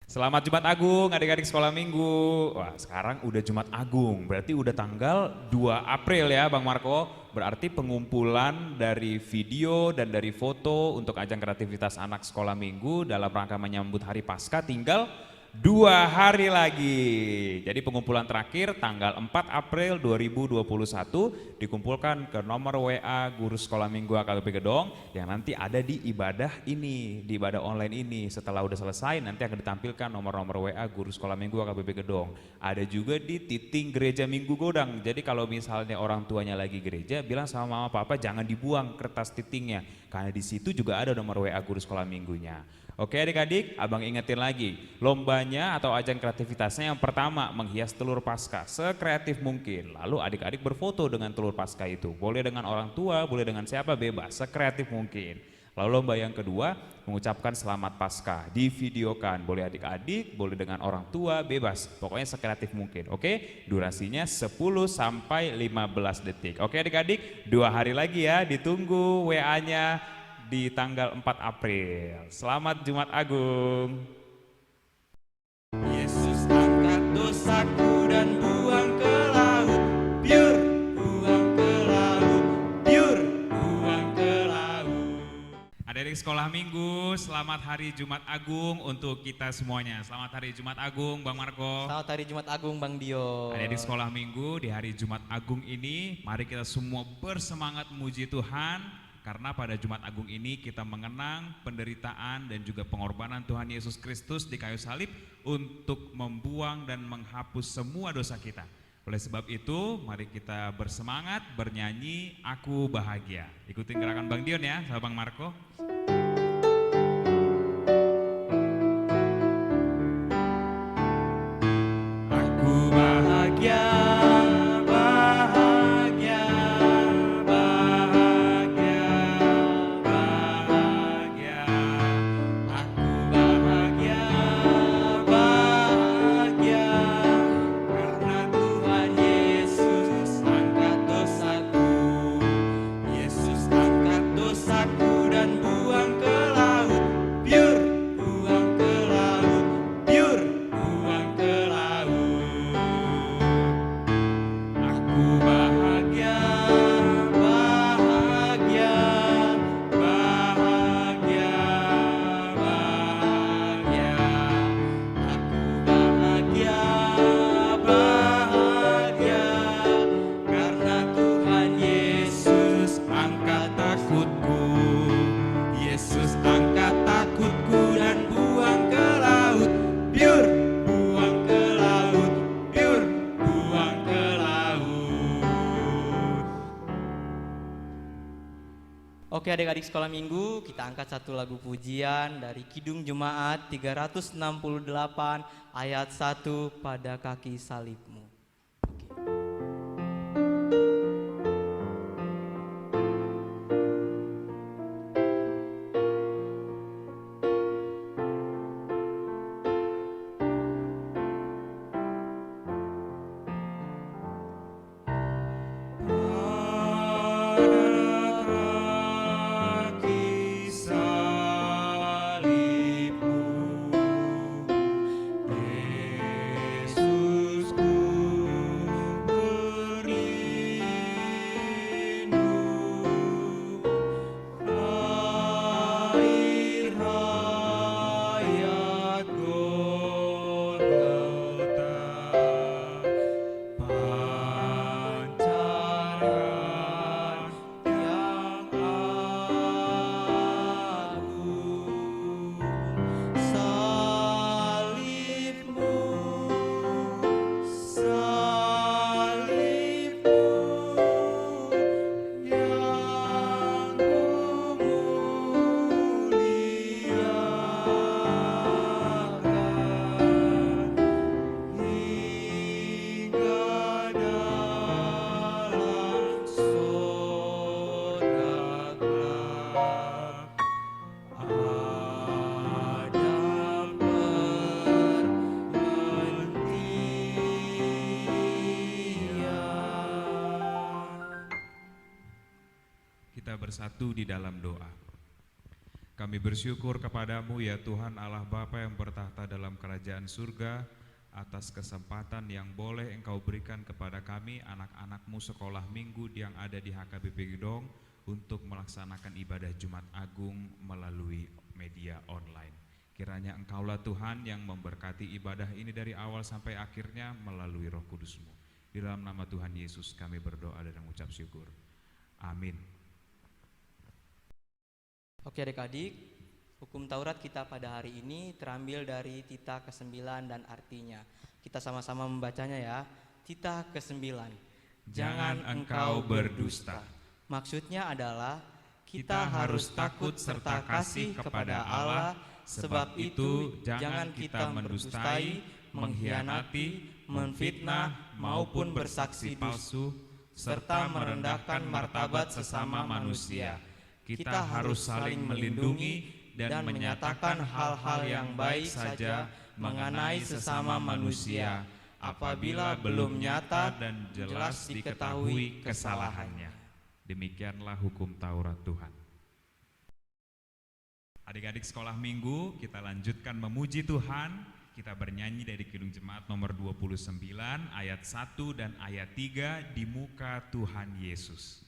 Selamat Jumat Agung, adik-adik sekolah minggu. Wah, sekarang udah Jumat Agung, berarti udah tanggal 2 April ya Bang Marco. Berarti pengumpulan dari video dan dari foto untuk ajang kreativitas anak sekolah minggu dalam rangka menyambut Hari Paskah tinggal 2 hari lagi. Jadi pengumpulan terakhir tanggal 4 April 2021 dikumpulkan ke nomor WA Guru Sekolah Minggu AKBP Gedong yang nanti ada di ibadah ini, di ibadah online ini. Setelah udah selesai nanti akan ditampilkan nomor-nomor WA Guru Sekolah Minggu AKBP Gedong. Ada juga di titing gereja Minggu Godang. Jadi kalau misalnya orang tuanya lagi gereja, bilang sama mama papa jangan dibuang kertas titingnya, karena di situ juga ada nomor WA Guru Sekolah Minggunya. Oke adik-adik, abang ingetin lagi, lombanya atau ajang kreativitasnya yang pertama menghias telur Paskah sekreatif mungkin. Lalu adik-adik berfoto dengan telur Paskah itu, boleh dengan orang tua, boleh dengan siapa, bebas, sekreatif mungkin. Lalu lomba yang kedua, mengucapkan selamat Paskah, divideokan, boleh adik-adik, boleh dengan orang tua, bebas, pokoknya sekreatif mungkin. Oke, durasinya 10 sampai 15 detik. Oke adik-adik, 2 hari lagi ya, ditunggu WA-nya di tanggal 4 April. Selamat Jumat Agung. Yesus angkat dosaku dan buang ke laut, pure, buang ke laut, pure, buang ke laut. Adik-adik sekolah minggu, selamat hari Jumat Agung untuk kita semuanya. Selamat hari Jumat Agung Bang Marco. Selamat hari Jumat Agung Bang Dio. Adik-adik sekolah minggu, di hari Jumat Agung ini mari kita semua bersemangat memuji Tuhan. Karena pada Jumat Agung ini kita mengenang penderitaan dan juga pengorbanan Tuhan Yesus Kristus di kayu salib untuk membuang dan menghapus semua dosa kita. Oleh sebab itu, mari kita bersemangat bernyanyi Aku Bahagia. Ikutin gerakan Bang Dion ya, sama Bang Marco. Aku bahagia, bahagia, bahagia, bahagia. Aku bahagia, bahagia, karena Tuhan Yesus angkat dosaku. Yesus angkat dosaku dan buang ke laut, pure, buang ke laut, pure, buang ke laut. Aku bahagia, bahagia, bahagia, bahagia. Aku bahagia, bahagia, karena Tuhan Yesus angkat takutku. Yesus angkat takutku dan buang ke laut, pure, buang ke laut, pure, buang ke laut. Oke adik-adik sekolah minggu, kita angkat satu lagu pujian dari Kidung Jemaat 368 ayat 1 pada kaki salibmu. Kaki salibmu, Yesusku berlindung. Air hayat Golgota, pancaran yang agung. Salibmu, salibmu yang kumuliakan hingga dalam sorga kelak. Ada perhentian. Kita bersatu di dalam doa. Kami bersyukur kepadamu ya Tuhan Allah Bapa yang bertahta dalam kerajaan surga, atas kesempatan yang boleh Engkau berikan kepada kami anak-anakmu sekolah minggu yang ada di HKBP Gedong untuk melaksanakan ibadah Jumat Agung melalui media online. Kiranya Engkaulah Tuhan yang memberkati ibadah ini dari awal sampai akhirnya melalui Roh Kudus-Mu. Di dalam nama Tuhan Yesus kami berdoa dan mengucap syukur. Amin. Oke adik-adik, hukum Taurat kita pada hari ini terambil dari Tita ke-9 dan artinya. Kita sama-sama membacanya ya. Tita ke-9. Jangan engkau berdusta. Maksudnya adalah kita harus takut serta kasih kepada Allah, sebab itu jangan kita mendustai, mengkhianati, menfitnah maupun bersaksi palsu, serta merendahkan martabat sesama manusia. Kita harus saling melindungi dan menyatakan hal-hal yang baik saja mengenai sesama manusia apabila belum nyata dan jelas diketahui kesalahannya. Demikianlah hukum Taurat Tuhan. Adik-adik sekolah minggu, kita lanjutkan memuji Tuhan. Kita bernyanyi dari Kidung Jemaat nomor 29 ayat 1 dan ayat 3, di muka Tuhan Yesus.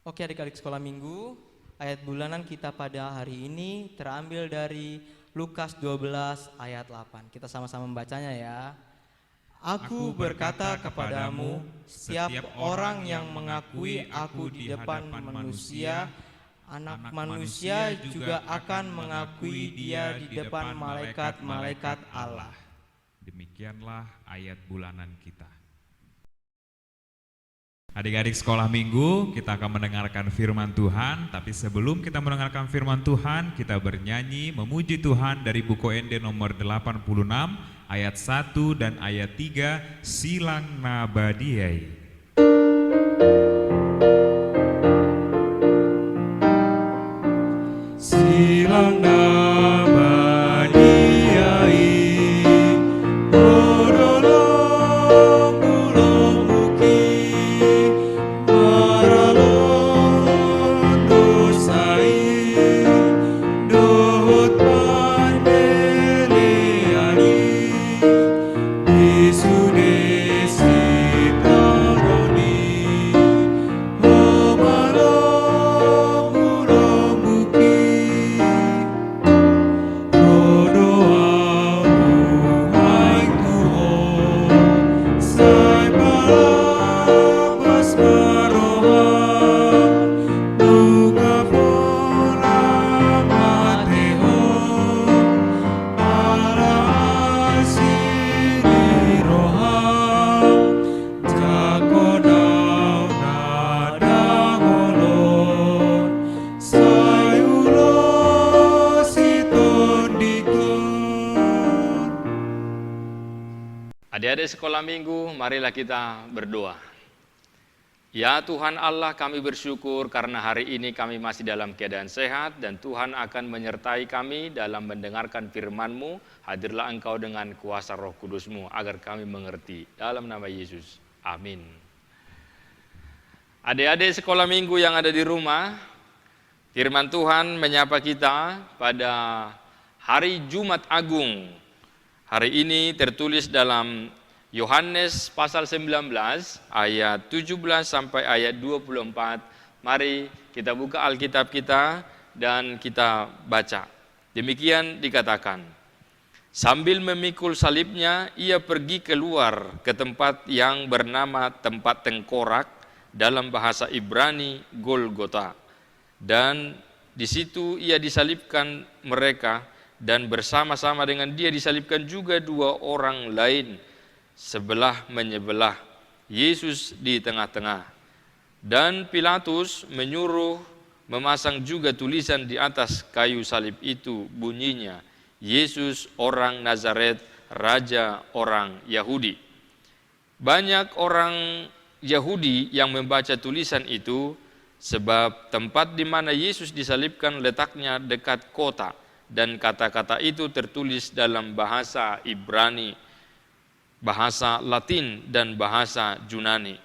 Oke adik-adik sekolah minggu, ayat bulanan kita pada hari ini terambil dari Lukas 12 ayat 8. Kita sama-sama membacanya ya. Aku berkata kepadamu, setiap orang yang mengakui aku di depan manusia, Anak manusia juga akan mengakui dia di depan malaikat-malaikat Allah. Demikianlah ayat bulanan kita. Adik-adik sekolah minggu, kita akan mendengarkan firman Tuhan. Tapi sebelum kita mendengarkan firman Tuhan, kita bernyanyi memuji Tuhan dari buku ND nomor 86 ayat 1 dan ayat 3, Silang Nabadiai. Silang nabadiai, odolong bulong muki, maralon dosai, dohot pandeleani, isudesi taloni, omalong bulong muki. Adik-adik sekolah minggu, marilah kita berdoa. Ya Tuhan Allah, kami bersyukur karena hari ini kami masih dalam keadaan sehat dan Tuhan akan menyertai kami dalam mendengarkan firman-Mu. Hadirlah Engkau dengan kuasa Roh Kudus-Mu agar kami mengerti. Dalam nama Yesus. Amin. Adik-adik sekolah minggu yang ada di rumah, firman Tuhan menyapa kita pada hari Jumat Agung. Hari ini tertulis dalam Yohanes pasal 19 ayat 17 sampai ayat 24. Mari kita buka Alkitab kita dan kita baca. Demikian dikatakan. Sambil memikul salibnya, ia pergi keluar ke tempat yang bernama tempat tengkorak, dalam bahasa Ibrani Golgota. Dan di situ ia disalibkan mereka, dan bersama-sama dengan dia disalibkan juga dua orang lain, sebelah menyebelah, Yesus di tengah-tengah. Dan Pilatus menyuruh memasang juga tulisan di atas kayu salib itu, bunyinya, Yesus orang Nazaret, Raja orang Yahudi. Banyak orang Yahudi yang membaca tulisan itu, sebab tempat di mana Yesus disalibkan letaknya dekat kota, dan kata-kata itu tertulis dalam bahasa Ibrani, bahasa Latin dan bahasa Yunani.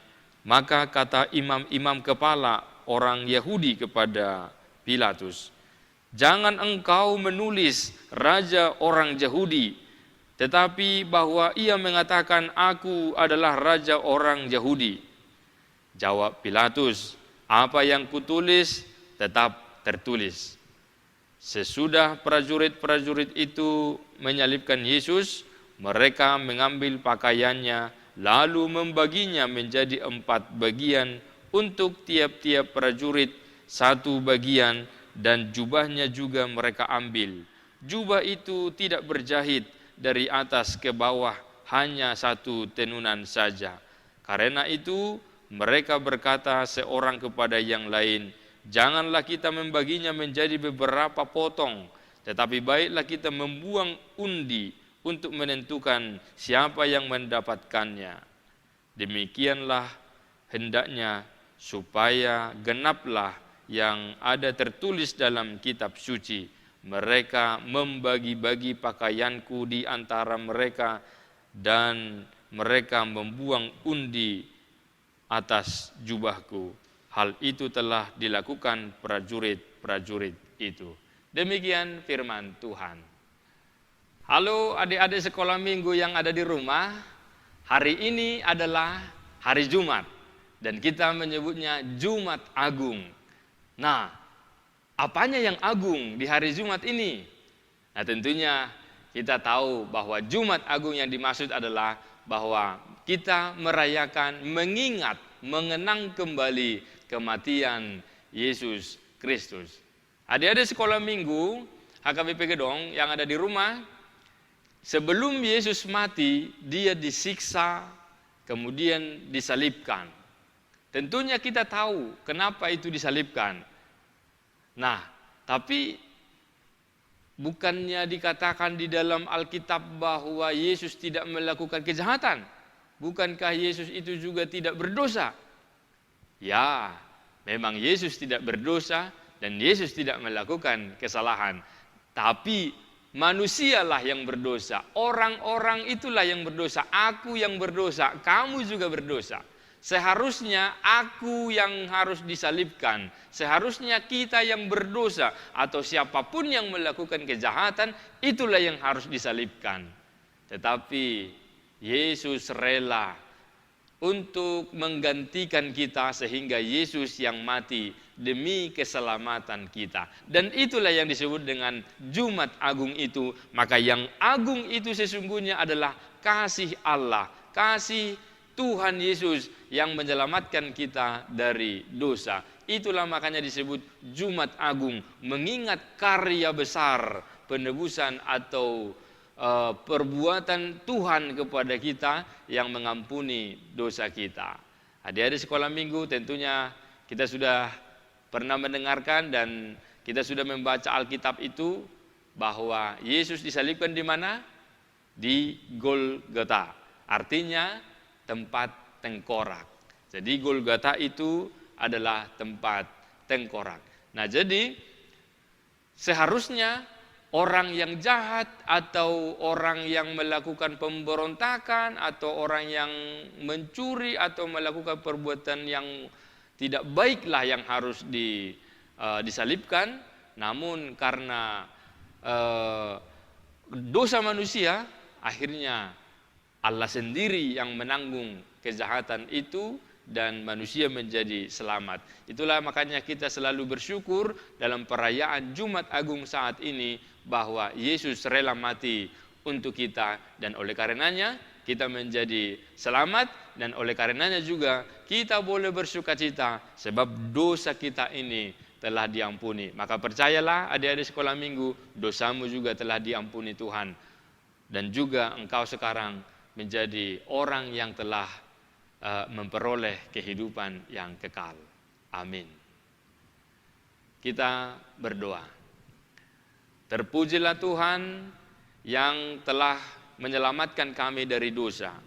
Maka kata imam-imam kepala orang Yahudi kepada Pilatus, "Jangan engkau menulis Raja orang Yahudi, tetapi bahwa ia mengatakan aku adalah Raja orang Yahudi." Jawab Pilatus, "Apa yang kutulis tetap tertulis." Sesudah prajurit-prajurit itu menyalibkan Yesus, mereka mengambil pakaiannya, lalu membaginya menjadi 4 bagian untuk tiap-tiap prajurit 1 bagian, dan jubahnya juga mereka ambil. Jubah itu tidak berjahit dari atas ke bawah, hanya 1 tenunan saja. Karena itu mereka berkata seorang kepada yang lain, "Janganlah kita membaginya menjadi beberapa potong, tetapi baiklah kita membuang undi untuk menentukan siapa yang mendapatkannya." Demikianlah hendaknya supaya genaplah yang ada tertulis dalam kitab suci, "Mereka membagi-bagi pakaianku di antara mereka, dan mereka membuang undi atas jubahku." Hal itu telah dilakukan prajurit-prajurit itu. Demikian firman Tuhan. Halo adik-adik sekolah minggu yang ada di rumah. Hari ini adalah hari Jumat dan kita menyebutnya Jumat Agung. Nah, apanya yang agung di hari Jumat ini? Nah, tentunya kita tahu bahwa Jumat Agung yang dimaksud adalah bahwa kita merayakan, mengingat, mengenang kembali kematian Yesus Kristus. Adik-adik sekolah minggu HKBP Gedong yang ada di rumah, sebelum Yesus mati, dia disiksa, kemudian disalibkan. Tentunya kita tahu kenapa itu disalibkan. Nah, tapi bukannya dikatakan di dalam Alkitab bahwa Yesus tidak melakukan kejahatan? Bukankah Yesus itu juga tidak berdosa? Ya, memang Yesus tidak berdosa dan Yesus tidak melakukan kesalahan. Tapi manusialah yang berdosa. Orang-orang itulah yang berdosa. Aku yang berdosa, kamu juga berdosa. Seharusnya aku yang harus disalibkan. Seharusnya kita yang berdosa atau siapapun yang melakukan kejahatan, itulah yang harus disalibkan. Tetapi Yesus rela untuk menggantikan kita sehingga Yesus yang mati demi keselamatan kita. Dan itulah yang disebut dengan Jumat Agung itu. Maka yang agung itu sesungguhnya adalah kasih Allah, kasih Tuhan Yesus yang menyelamatkan kita dari dosa. Itulah makanya disebut Jumat Agung, mengingat karya besar penebusan atau perbuatan Tuhan kepada kita yang mengampuni dosa kita. Adik-adik sekolah minggu, tentunya kita sudah pernah mendengarkan dan kita sudah membaca Alkitab itu bahwa Yesus disalibkan di mana? Di Golgota. Artinya tempat tengkorak. Jadi Golgota itu adalah tempat tengkorak. Nah, jadi seharusnya orang yang jahat atau orang yang melakukan pemberontakan atau orang yang mencuri atau melakukan perbuatan yang tidak baiklah yang harus disalibkan. Namun karena dosa manusia, akhirnya Allah sendiri yang menanggung kejahatan itu dan manusia menjadi selamat. Itulah makanya kita selalu bersyukur dalam perayaan Jumat Agung saat ini bahwa Yesus rela mati untuk kita, dan oleh karenanya kita menjadi selamat, dan oleh karenanya juga kita boleh bersukacita sebab dosa kita ini telah diampuni. Maka percayalah adik-adik sekolah minggu, dosamu juga telah diampuni Tuhan, dan juga engkau sekarang menjadi orang yang telah memperoleh kehidupan yang kekal. Amin. Kita berdoa. Terpujilah Tuhan yang telah menyelamatkan kami dari dosa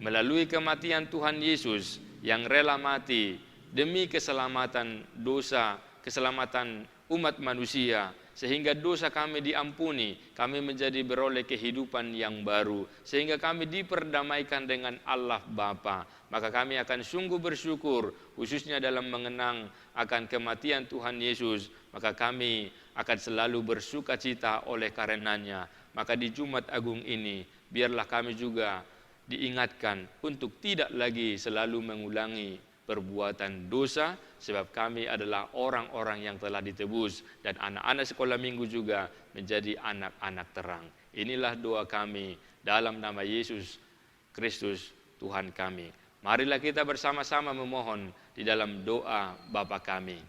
melalui kematian Tuhan Yesus yang rela mati demi keselamatan dosa, keselamatan umat manusia, sehingga dosa kami diampuni, kami menjadi beroleh kehidupan yang baru, sehingga kami diperdamaikan dengan Allah Bapa. Maka kami akan sungguh bersyukur, khususnya dalam mengenang akan kematian Tuhan Yesus. Maka kami akan selalu bersukacita oleh karenanya. Maka di Jumat Agung ini, biarlah kami juga diingatkan untuk tidak lagi selalu mengulangi perbuatan dosa, sebab kami adalah orang-orang yang telah ditebus, dan anak-anak sekolah minggu juga menjadi anak-anak terang. Inilah doa kami dalam nama Yesus Kristus Tuhan kami. Marilah kita bersama-sama memohon di dalam doa Bapa kami.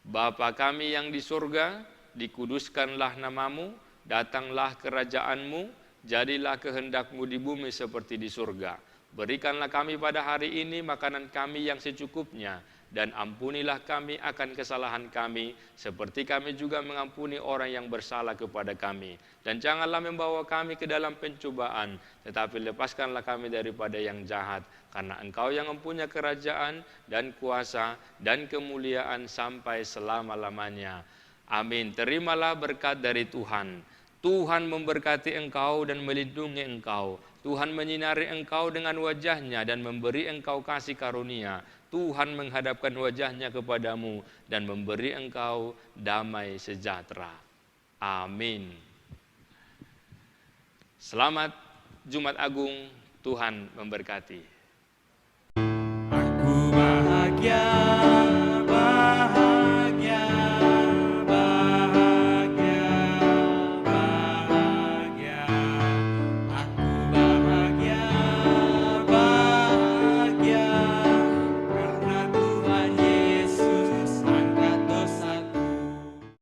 Bapa kami yang di surga, dikuduskanlah namamu, datanglah kerajaanmu, jadilah kehendakmu di bumi seperti di surga. Berikanlah kami pada hari ini makanan kami yang secukupnya, dan ampunilah kami akan kesalahan kami, seperti kami juga mengampuni orang yang bersalah kepada kami. Dan janganlah membawa kami ke dalam pencobaan, tetapi lepaskanlah kami daripada yang jahat, karena Engkau yang mempunyai kerajaan dan kuasa dan kemuliaan sampai selama-lamanya. Amin. Terimalah berkat dari Tuhan. Tuhan memberkati engkau dan melindungi engkau. Tuhan menyinari engkau dengan wajahnya dan memberi engkau kasih karunia. Tuhan menghadapkan wajahnya kepadamu dan memberi engkau damai sejahtera. Amin. Selamat Jumat Agung, Tuhan memberkati. Aku bahagia